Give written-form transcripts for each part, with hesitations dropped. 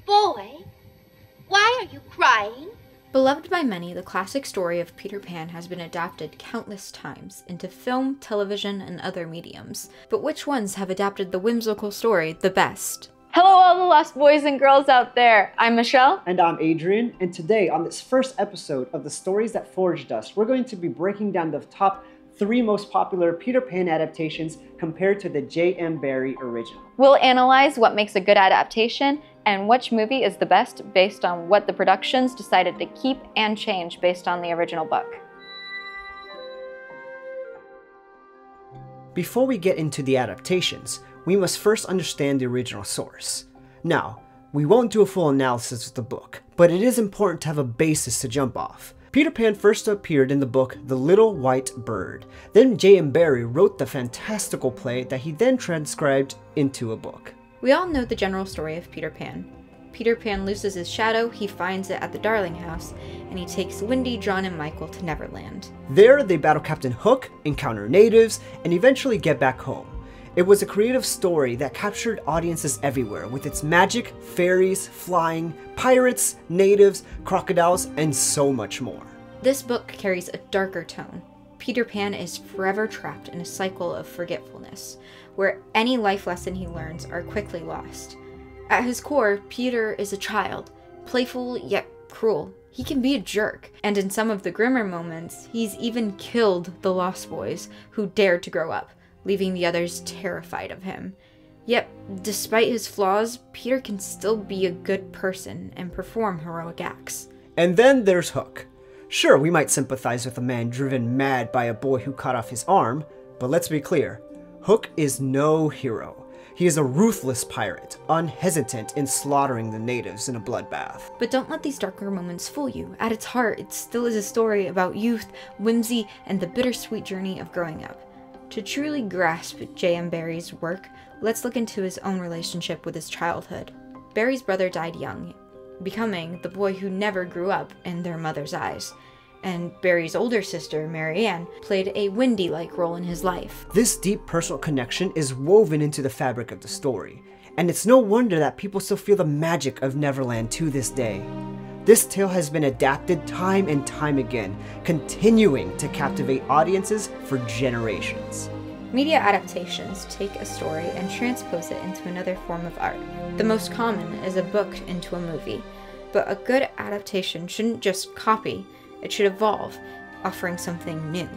Boy, why are you crying? Beloved by many, the classic story of Peter Pan has been adapted countless times into film, television, and other mediums. But which ones have adapted the whimsical story the best? Hello all the lost boys and girls out there! I'm Michelle. And I'm Adrian, and today on this first episode of the Stories That Forged Us, we're going to be breaking down the top 3 most popular Peter Pan adaptations compared to the J.M Barrie original. We'll analyze what makes a good adaptation and which movie is the best based on what the productions decided to keep and change based on the original book. Before we get into the adaptations, we must first understand the original source. Now, we won't do a full analysis of the book, but it is important to have a basis to jump off. Peter Pan first appeared in the book The Little White Bird. Then J.M Barrie wrote the fantastical play that he then transcribed into a book. We all know the general story of Peter Pan. Peter Pan loses his shadow, he finds it at the Darling House, and he takes Wendy, John, and Michael to Neverland. There, they battle Captain Hook, encounter natives, and eventually get back home. It was a creative story that captured audiences everywhere with its magic, fairies, flying, pirates, natives, crocodiles, and so much more. This book carries a darker tone. Peter Pan is forever trapped in a cycle of forgetfulness, where any life lesson he learns are quickly lost. At his core, Peter is a child, playful yet cruel. He can be a jerk, and in some of the grimmer moments, he's even killed the Lost Boys who dared to grow up, leaving the others terrified of him. Yet, despite his flaws, Peter can still be a good person and perform heroic acts. And then there's Hook. Sure, we might sympathize with a man driven mad by a boy who cut off his arm, but let's be clear, Hook is no hero. He is a ruthless pirate, unhesitant in slaughtering the natives in a bloodbath. But don't let these darker moments fool you. At its heart, it still is a story about youth, whimsy, and the bittersweet journey of growing up. To truly grasp J.M Barrie's work, let's look into his own relationship with his childhood. Barrie's brother died young, becoming the boy who never grew up in their mother's eyes. And Barrie's older sister, Mary Ann, played a Wendy-like role in his life. This deep personal connection is woven into the fabric of the story, and it's no wonder that people still feel the magic of Neverland to this day. This tale has been adapted time and time again, continuing to captivate audiences for generations. Media adaptations take a story and transpose it into another form of art. The most common is a book into a movie, but a good adaptation shouldn't just copy, it should evolve, offering something new.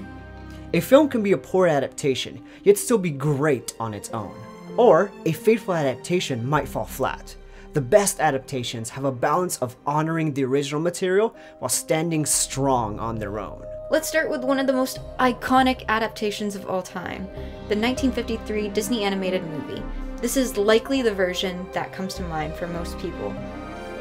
A film can be a poor adaptation, yet still be great on its own. Or, a faithful adaptation might fall flat. The best adaptations have a balance of honoring the original material while standing strong on their own. Let's start with one of the most iconic adaptations of all time, the 1953 Disney animated movie. This is likely the version that comes to mind for most people.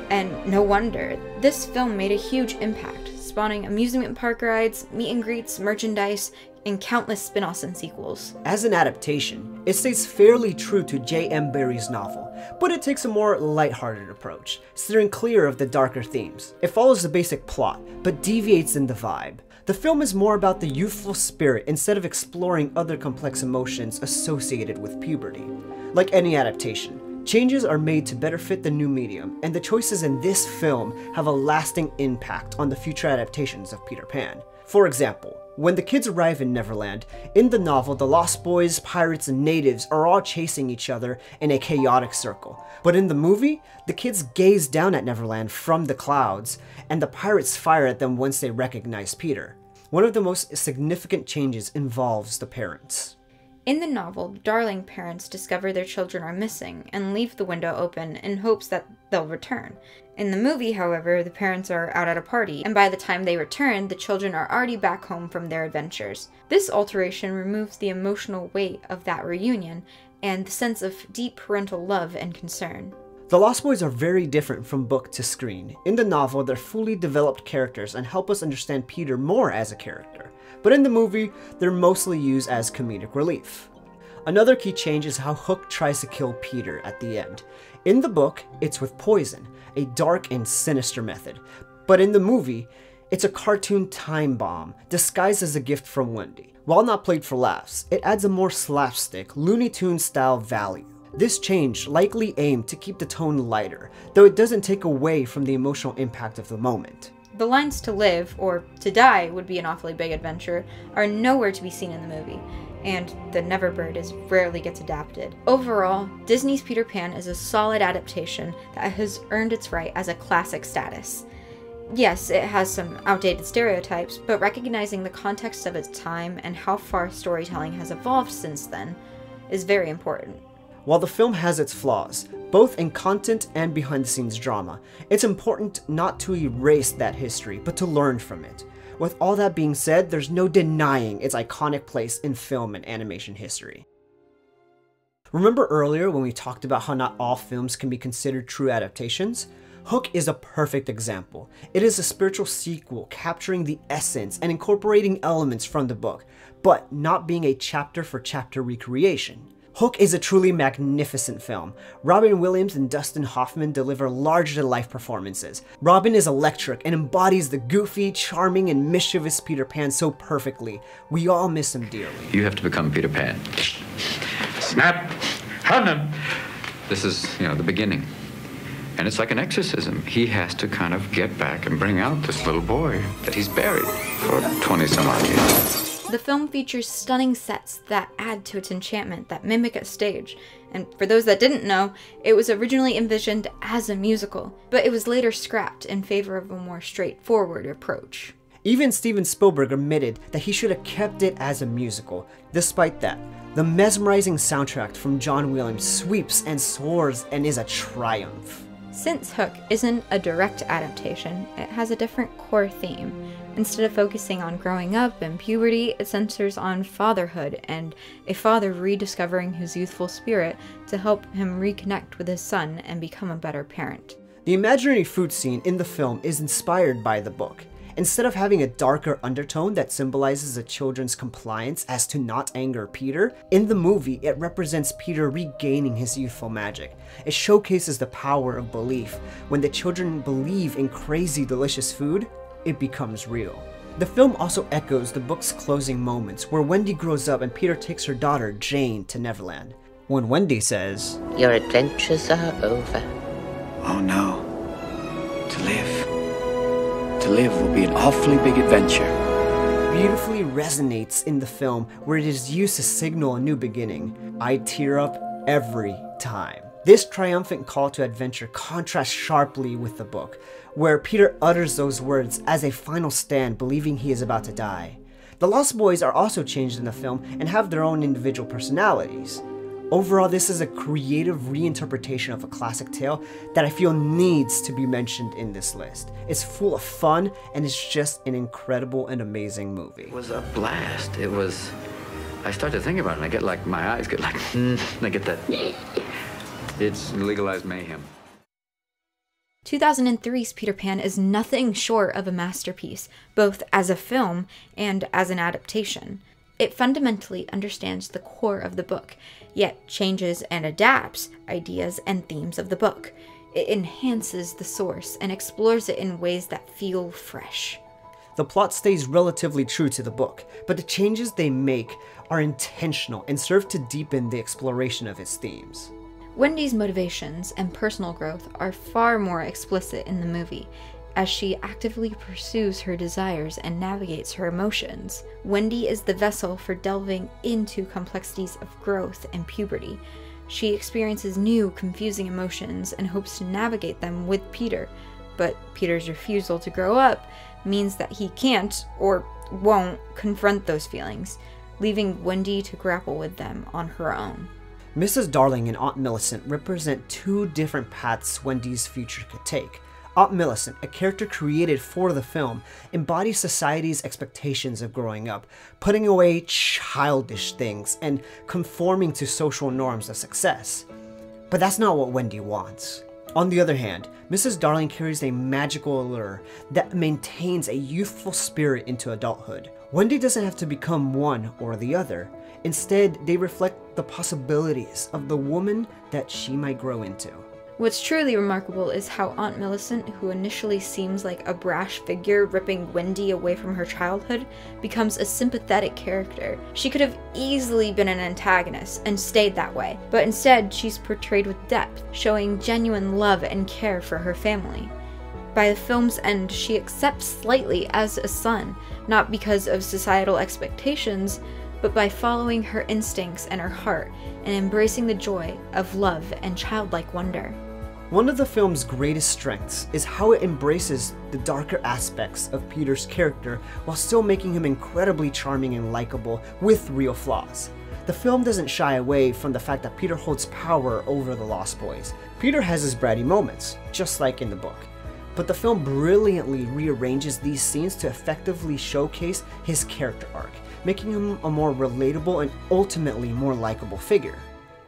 And no wonder, this film made a huge impact, spawning amusement park rides, meet and greets, merchandise, and countless spin-offs and sequels. As an adaptation, it stays fairly true to J.M Barrie's novel, but it takes a more lighthearted approach, steering clear of the darker themes. It follows the basic plot, but deviates in the vibe. The film is more about the youthful spirit instead of exploring other complex emotions associated with puberty. Like any adaptation, changes are made to better fit the new medium, and the choices in this film have a lasting impact on the future adaptations of Peter Pan. For example, when the kids arrive in Neverland, in the novel, the Lost Boys, pirates, and natives are all chasing each other in a chaotic circle. But in the movie, the kids gaze down at Neverland from the clouds, and the pirates fire at them once they recognize Peter. One of the most significant changes involves the parents. In the novel, Darling parents discover their children are missing and leave the window open in hopes that they'll return. In the movie, however, the parents are out at a party, and by the time they return, the children are already back home from their adventures. This alteration removes the emotional weight of that reunion and the sense of deep parental love and concern. The Lost Boys are very different from book to screen. In the novel, they're fully developed characters and help us understand Peter more as a character. But in the movie, they're mostly used as comedic relief. Another key change is how Hook tries to kill Peter at the end. In the book, it's with poison, a dark and sinister method. But in the movie, it's a cartoon time bomb, disguised as a gift from Wendy. While not played for laughs, it adds a more slapstick, Looney Tunes style value. This change likely aimed to keep the tone lighter, though it doesn't take away from the emotional impact of the moment. The lines "to live" or "to die would be an awfully big adventure" are nowhere to be seen in the movie, and the Never Bird rarely gets adapted. Overall, Disney's Peter Pan is a solid adaptation that has earned its right as a classic status. Yes, it has some outdated stereotypes, but recognizing the context of its time and how far storytelling has evolved since then is very important. While the film has its flaws, both in content and behind-the-scenes drama, it's important not to erase that history, but to learn from it. With all that being said, there's no denying its iconic place in film and animation history. Remember earlier when we talked about how not all films can be considered true adaptations? Hook is a perfect example. It is a spiritual sequel capturing the essence and incorporating elements from the book, but not being a chapter-for-chapter recreation. Hook is a truly magnificent film. Robin Williams and Dustin Hoffman deliver larger-than-life performances. Robin is electric and embodies the goofy, charming, and mischievous Peter Pan so perfectly. We all miss him dearly. You have to become Peter Pan. Snap! Hum! This is, the beginning. And it's like an exorcism. He has to kind of get back and bring out this little boy that he's buried for 20-some-odd years. The film features stunning sets that add to its enchantment that mimic a stage, and for those that didn't know, it was originally envisioned as a musical, but it was later scrapped in favor of a more straightforward approach. Even Steven Spielberg admitted that he should have kept it as a musical. Despite that, the mesmerizing soundtrack from John Williams sweeps and soars and is a triumph. Since Hook isn't a direct adaptation, it has a different core theme. Instead of focusing on growing up and puberty, it centers on fatherhood and a father rediscovering his youthful spirit to help him reconnect with his son and become a better parent. The imaginary food scene in the film is inspired by the book. Instead of having a darker undertone that symbolizes a children's compliance as to not anger Peter, in the movie it represents Peter regaining his youthful magic. It showcases the power of belief. When the children believe in crazy delicious food, it becomes real. The film also echoes the book's closing moments, where Wendy grows up and Peter takes her daughter, Jane, to Neverland. When Wendy says, "Your adventures are over." Oh no. To live. To live will be an awfully big adventure. Beautifully resonates in the film, where it is used to signal a new beginning. I tear up every time. This triumphant call to adventure contrasts sharply with the book, where Peter utters those words as a final stand, believing he is about to die. The Lost Boys are also changed in the film and have their own individual personalities. Overall, this is a creative reinterpretation of a classic tale that I feel needs to be mentioned in this list. It's full of fun, and it's just an incredible and amazing movie. It was a blast. I start to think about it, and I get like, my eyes get like, and I get that, it's legalized mayhem. 2003's Peter Pan is nothing short of a masterpiece, both as a film and as an adaptation. It fundamentally understands the core of the book, yet changes and adapts ideas and themes of the book. It enhances the source and explores it in ways that feel fresh. The plot stays relatively true to the book, but the changes they make are intentional and serve to deepen the exploration of its themes. Wendy's motivations and personal growth are far more explicit in the movie, as she actively pursues her desires and navigates her emotions. Wendy is the vessel for delving into complexities of growth and puberty. She experiences new, confusing emotions and hopes to navigate them with Peter, but Peter's refusal to grow up means that he can't, or won't, confront those feelings, leaving Wendy to grapple with them on her own. Mrs. Darling and Aunt Millicent represent two different paths Wendy's future could take. Aunt Millicent, a character created for the film, embodies society's expectations of growing up, putting away childish things and conforming to social norms of success. But that's not what Wendy wants. On the other hand, Mrs. Darling carries a magical allure that maintains a youthful spirit into adulthood. Wendy doesn't have to become one or the other. Instead, they reflect the possibilities of the woman that she might grow into. What's truly remarkable is how Aunt Millicent, who initially seems like a brash figure ripping Wendy away from her childhood, becomes a sympathetic character. She could have easily been an antagonist and stayed that way, but instead she's portrayed with depth, showing genuine love and care for her family. By the film's end, she accepts Slightly as a son, not because of societal expectations, but by following her instincts and her heart and embracing the joy of love and childlike wonder. One of the film's greatest strengths is how it embraces the darker aspects of Peter's character while still making him incredibly charming and likable with real flaws. The film doesn't shy away from the fact that Peter holds power over the Lost Boys. Peter has his bratty moments, just like in the book. But the film brilliantly rearranges these scenes to effectively showcase his character arc, making him a more relatable and ultimately more likable figure.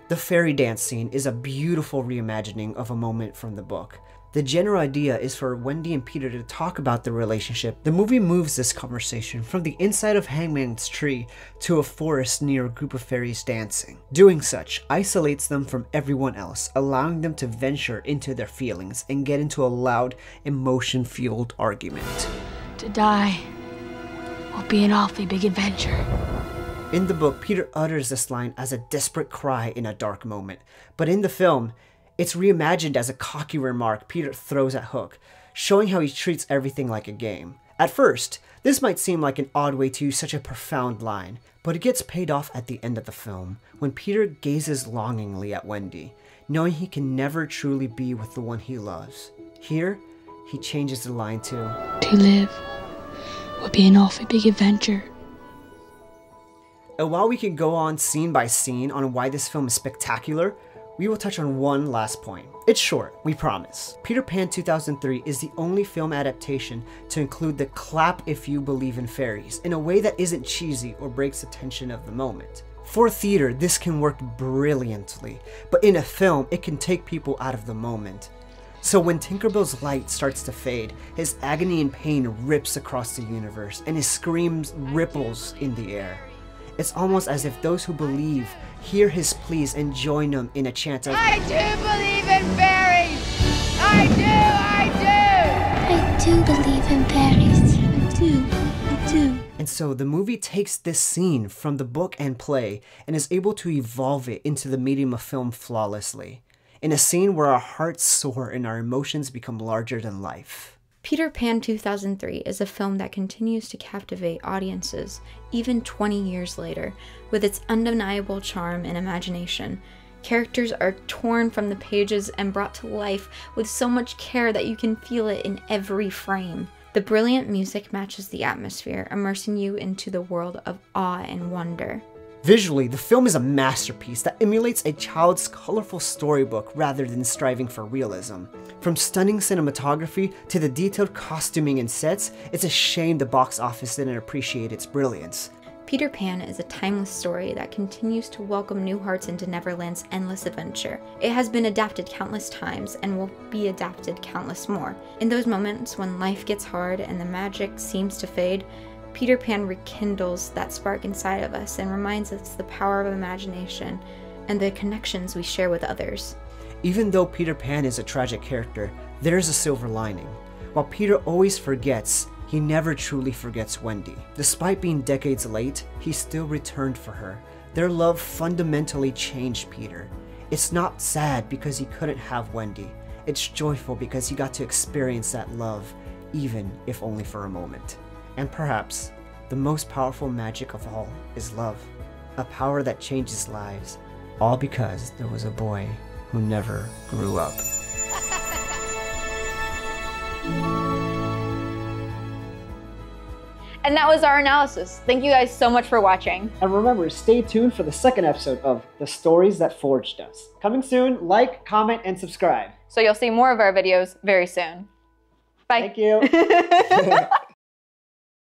The fairy dance scene is a beautiful reimagining of a moment from the book. The general idea is for Wendy and Peter to talk about their relationship. The movie moves this conversation from the inside of Hangman's Tree to a forest near a group of fairies dancing. Doing such isolates them from everyone else, allowing them to venture into their feelings and get into a loud, emotion-fueled argument. To die will be an awfully big adventure. In the book, Peter utters this line as a desperate cry in a dark moment, but in the film, it's reimagined as a cocky remark Peter throws at Hook, showing how he treats everything like a game. At first, this might seem like an odd way to use such a profound line, but it gets paid off at the end of the film, when Peter gazes longingly at Wendy, knowing he can never truly be with the one he loves. Here, he changes the line to live will be an awfully big adventure. And while we can go on scene by scene on why this film is spectacular, we will touch on one last point. It's short, we promise. Peter Pan 2003 is the only film adaptation to include the clap if you believe in fairies in a way that isn't cheesy or breaks the tension of the moment. For theater, this can work brilliantly, but in a film, it can take people out of the moment. So when Tinkerbell's light starts to fade, his agony and pain rips across the universe, and his screams ripples in the air. It's almost as if those who believe hear his pleas and join him in a chant of I do believe in fairies! I do! I do believe in fairies. I do. And so the movie takes this scene from the book and play and is able to evolve it into the medium of film flawlessly. In a scene where our hearts soar and our emotions become larger than life. Peter Pan 2003 is a film that continues to captivate audiences even 20 years later with its undeniable charm and imagination. Characters are torn from the pages and brought to life with so much care that you can feel it in every frame. The brilliant music matches the atmosphere, immersing you into the world of awe and wonder. Visually, the film is a masterpiece that emulates a child's colorful storybook rather than striving for realism. From stunning cinematography to the detailed costuming and sets, it's a shame the box office didn't appreciate its brilliance. Peter Pan is a timeless story that continues to welcome new hearts into Neverland's endless adventure. It has been adapted countless times and will be adapted countless more. In those moments when life gets hard and the magic seems to fade, Peter Pan rekindles that spark inside of us and reminds us the power of imagination and the connections we share with others. Even though Peter Pan is a tragic character, there's a silver lining. While Peter always forgets, he never truly forgets Wendy. Despite being decades late, he still returned for her. Their love fundamentally changed Peter. It's not sad because he couldn't have Wendy. It's joyful because he got to experience that love, even if only for a moment. And perhaps, the most powerful magic of all is love. A power that changes lives, all because there was a boy who never grew up. And that was our analysis. Thank you guys so much for watching. And remember, stay tuned for the second episode of The Stories That Forged Us. Coming soon, like, comment, and subscribe. So you'll see more of our videos very soon. Bye. Thank you.